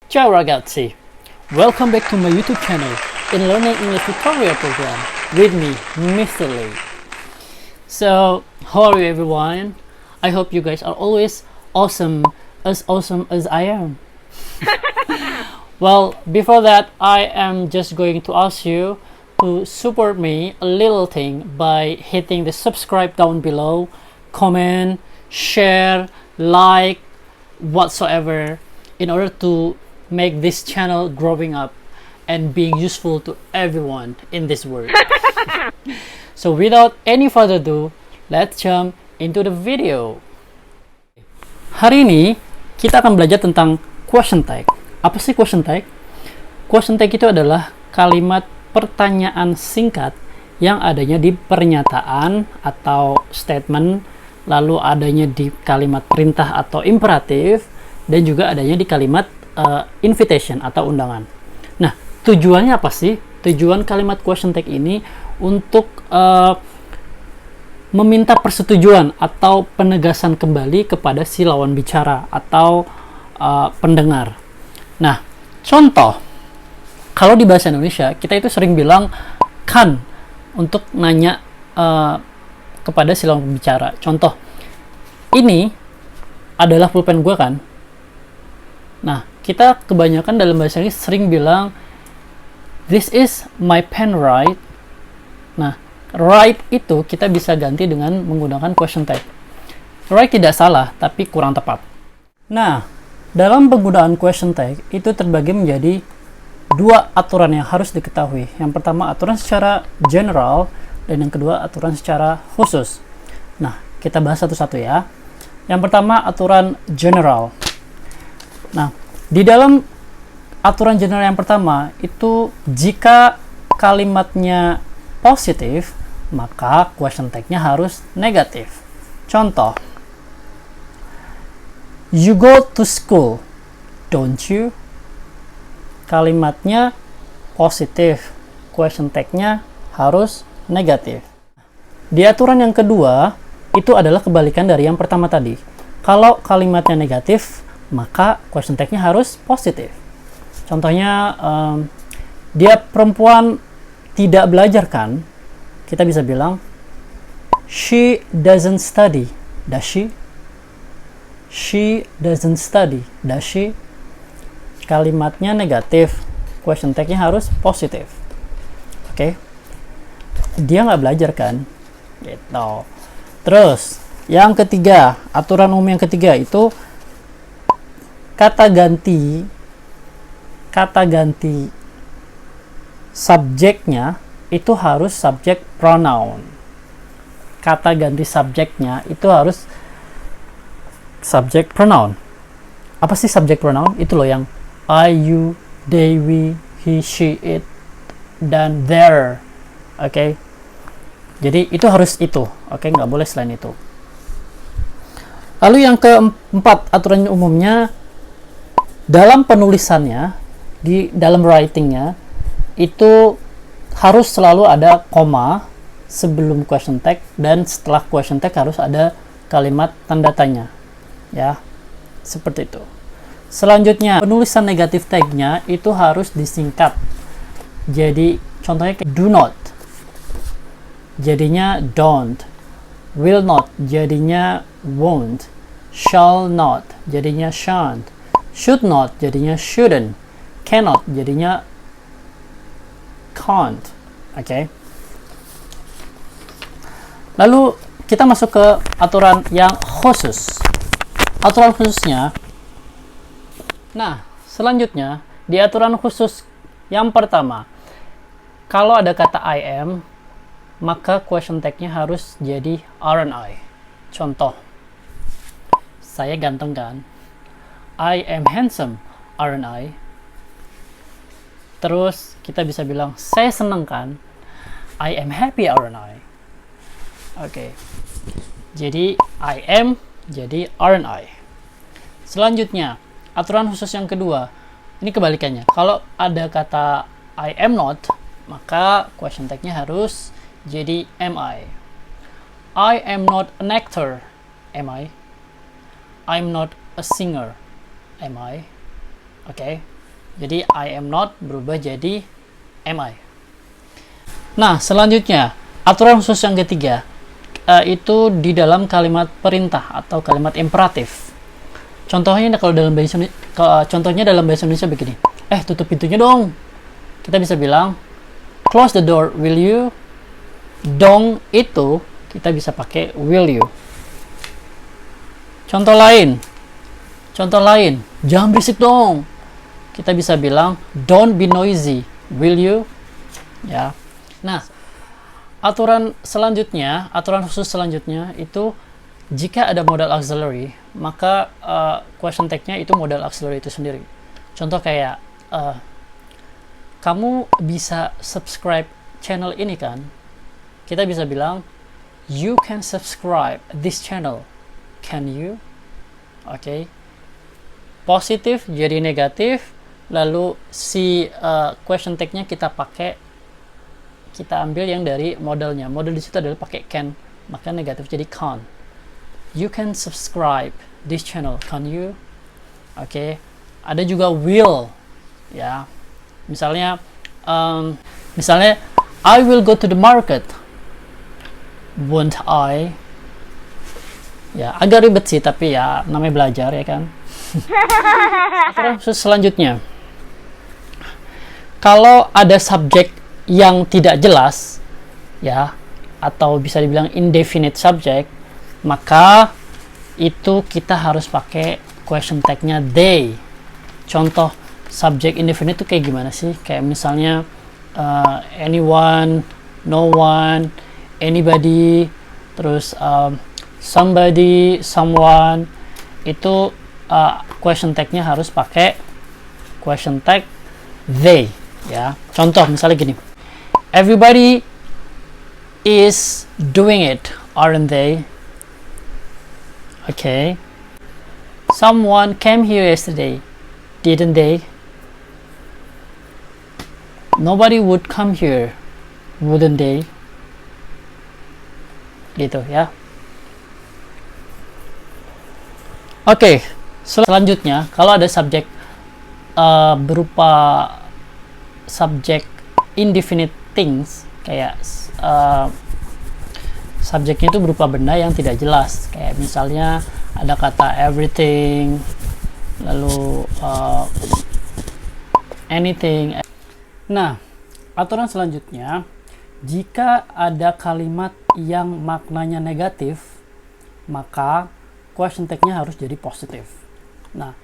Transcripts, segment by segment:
Ciao ragazzi! Welcome back to my YouTube channel in Learning English Tutorial Program with me, Mr. Lee. So, how are you everyone? I hope you guys are always awesome as I am. Well, before that, I am just going to ask you to support me a little thing by hitting the subscribe down below, comment, share, like, whatsoever, in order to make this channel growing up and being useful to everyone in this world. So without any further ado, let's jump into the video. Hari ini kita akan belajar tentang question tag. Apa sih question tag? Question tag itu adalah kalimat pertanyaan singkat yang adanya di pernyataan atau statement, lalu adanya di kalimat perintah atau imperatif, dan juga adanya di kalimat invitation atau undangan. Nah, tujuannya apa sih? Tujuan kalimat question tag ini untuk meminta persetujuan atau penegasan kembali kepada si lawan bicara atau pendengar. Nah, contoh, kalau di bahasa Indonesia kita itu sering bilang kan untuk nanya kepada si lawan bicara. Contoh, ini adalah pulpen gue kan? Nah, kita kebanyakan dalam bahasa Inggris sering bilang this is my pen, right? Nah, right itu kita bisa ganti dengan menggunakan question tag. Right tidak salah, tapi kurang tepat. Nah, dalam penggunaan question tag itu terbagi menjadi dua aturan yang harus diketahui. Yang pertama aturan secara general, dan yang kedua aturan secara khusus. Nah, kita bahas satu-satu ya. Yang pertama aturan general. Nah, di dalam aturan general yang pertama itu jika kalimatnya positif, maka question tag-nya harus negatif. Contoh, you go to school, don't you? Kalimatnya positif, question tag-nya harus negatif. Di aturan yang kedua, itu adalah kebalikan dari yang pertama tadi. Kalau kalimatnya negatif, maka question tag-nya harus positif. Contohnya, dia perempuan tidak belajar kan? Kita bisa bilang, she doesn't study, does she? She doesn't study, does she? Kalimatnya negatif, question tag-nya harus positif. Oke? Dia nggak belajar kan? Gitu. Terus, yang ketiga, aturan umum yang ketiga itu kata ganti subjeknya itu harus subjek pronoun. Kata ganti subjeknya itu harus subjek pronoun. Apa sih subjek pronoun? Itu loh yang I, you, they, we, he, she, it, dan their. Oke? Jadi itu harus itu. Oke? Nggak boleh selain itu. Lalu yang keempat, aturan umumnya dalam penulisannya, di dalam writingnya, itu harus selalu ada koma sebelum question tag, dan setelah question tag harus ada kalimat tanda tanya. Ya, seperti itu. Selanjutnya, penulisan negatif tag-nya itu harus disingkat. Jadi, contohnya do not, jadinya don't. Will not, jadinya won't. Shall not, jadinya shan't. Should not, jadinya shouldn't. Cannot, jadinya can't. Oke. Lalu kita masuk ke aturan yang khusus. Aturan khususnya. Nah, selanjutnya di aturan khusus yang pertama, kalau ada kata I am, maka question tag-nya harus jadi aren't I. Contoh, saya ganteng kan? I am handsome, aren't I? Terus kita bisa bilang, saya senang kan? I am happy, aren't I? Oke. Jadi I am jadi aren't I. Selanjutnya, aturan khusus yang kedua. Ini kebalikannya. Kalau ada kata I am not, maka question tag-nya harus jadi am I. I am not an actor, am I? I'm not a singer, am I? Okay. Jadi I am not berubah jadi am I. Nah, selanjutnya aturan khusus yang ketiga itu di dalam kalimat perintah atau kalimat imperatif. Contohnya kalau dalam bahasa Indonesia begini. Tutup pintunya dong. Kita bisa bilang close the door, will you? Dong itu kita bisa pakai will you. Contoh lain, jangan berisik dong. Kita bisa bilang don't be noisy, will you? Ya. Nah, aturan khusus selanjutnya itu jika ada modal auxiliary, maka question tag-nya itu modal auxiliary itu sendiri. Contoh kayak kamu bisa subscribe channel ini kan? Kita bisa bilang you can subscribe this channel. Can you? Oke. Positif jadi negatif, lalu si question tag-nya kita ambil yang dari modalnya. Modal di situ adalah pakai can, maka negatif jadi can't. You can subscribe this channel, can you? Oke. Ada juga will, ya. Misalnya I will go to the market, won't I? Ya, agak ribet sih, tapi ya namanya belajar ya kan. Terus selanjutnya, kalau ada subjek yang tidak jelas, ya, atau bisa dibilang indefinite subject, maka itu kita harus pakai question tag-nya they. Contoh subjek indefinite itu kayak gimana sih? Kayak misalnya anyone, no one, anybody, terus somebody, someone, itu question tag-nya harus pakai question tag they, ya. Contoh misalnya gini, everybody is doing it, aren't they? Okay. Someone came here yesterday, didn't they? Nobody would come here, wouldn't they? Gitu ya. Oke, selanjutnya kalau ada subjek berupa subjek indefinite things, kayak subjeknya itu berupa benda yang tidak jelas, kayak misalnya ada kata everything, lalu anything. Nah, aturan selanjutnya, jika ada kalimat yang maknanya negatif, maka question tag-nya harus jadi positif. Nah,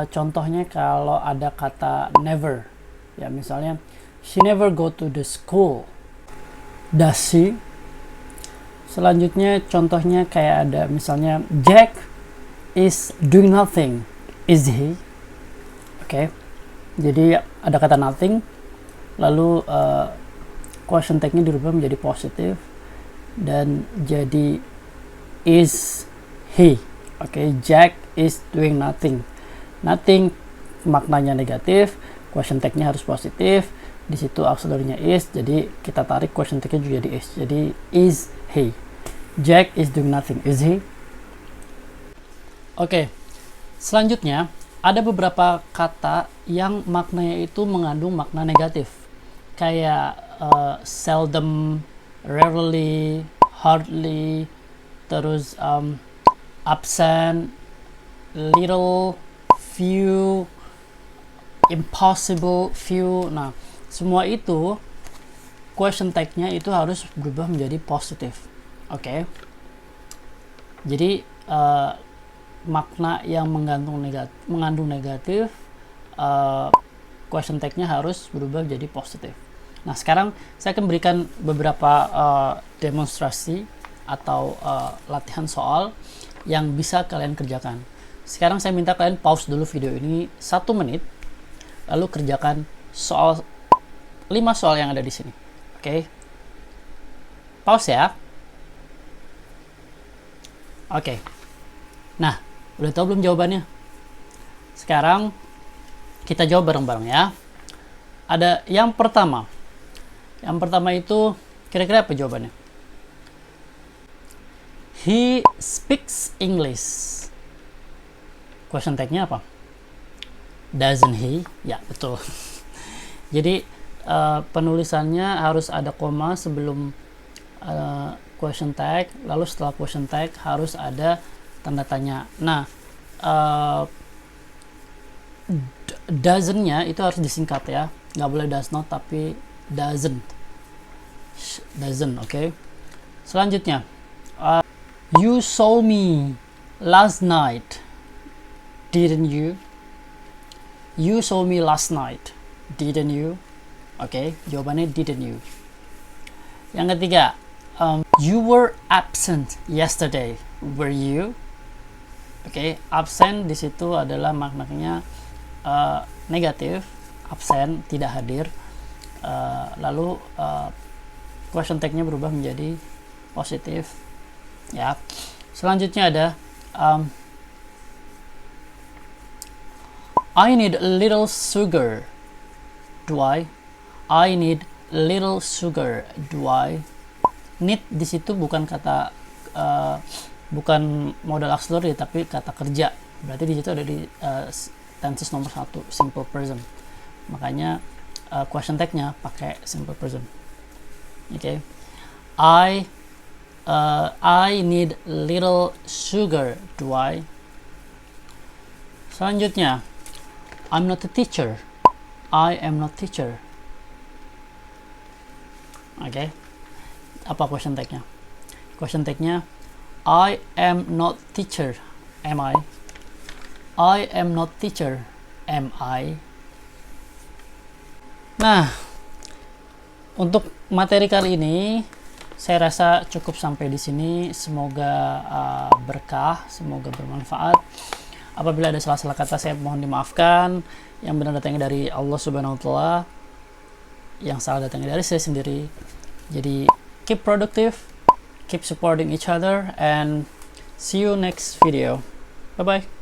contohnya kalau ada kata never, ya misalnya she never go to the school, does she? Selanjutnya contohnya kayak ada misalnya Jack is doing nothing, is he? Oke. Jadi ada kata nothing, lalu question tag-nya dirubah menjadi positif dan jadi is he. Oke, Jack is doing nothing. Nothing maknanya negatif, question tag-nya harus positif. Di situ auxiliary-nya is, jadi kita tarik question tag-nya juga jadi is. Jadi is he. Jack is doing nothing, is he? Oke. Selanjutnya ada beberapa kata yang maknanya itu mengandung makna negatif. Kayak seldom, rarely, hardly, terus absent, little, few, impossible, few. Nah, semua itu question tag-nya itu harus berubah menjadi positif. Oke. Jadi makna yang mengandung negatif, question tag-nya harus berubah menjadi positif. Nah, sekarang saya akan berikan beberapa demonstrasi atau latihan soal yang bisa kalian kerjakan. Sekarang saya minta kalian pause dulu video ini 1 menit, lalu kerjakan 5 soal yang ada di sini. Oke. Pause ya. Oke. Nah, udah tahu belum jawabannya? Sekarang kita jawab bareng-bareng ya. Ada yang pertama. Yang pertama itu kira-kira apa jawabannya? He speaks English. Question tag-nya apa? Doesn't he? Ya, betul. Jadi penulisannya harus ada koma sebelum question tag, lalu setelah question tag harus ada tanda tanya. Nah, doesn't-nya itu harus disingkat ya, nggak boleh does not tapi doesn't, oke. Selanjutnya, you saw me last night, didn't you? You saw me last night, didn't you? Oke, jawabannya didn't you. Yang ketiga, you were absent yesterday, were you? Oke, absent di situ adalah maknanya negatif, absen, tidak hadir. Lalu question tag-nya berubah menjadi positif. Ya. Selanjutnya ada I need a little sugar. Do I? I need little sugar. Do I? Need di situ bukan kata bukan modal auxiliary tapi kata kerja. Berarti di situ ada di tenses nomor 1, simple present. Makanya question tag-nya pakai simple present. Oke. I need little sugar. Do I? Selanjutnya, I'm not a teacher. I am not teacher. Oke. Apa question tag-nya? Question tag-nya, I am not teacher. Am I? I am not teacher. Am I? Nah, untuk materi kali ini saya rasa cukup sampai di sini. Semoga berkah, semoga bermanfaat. Apabila ada salah-salah kata saya mohon dimaafkan. Yang benar datangnya dari Allah Subhanahu wa taala, yang salah datangnya dari saya sendiri. Jadi keep productive, keep supporting each other, and see you next video. Bye bye.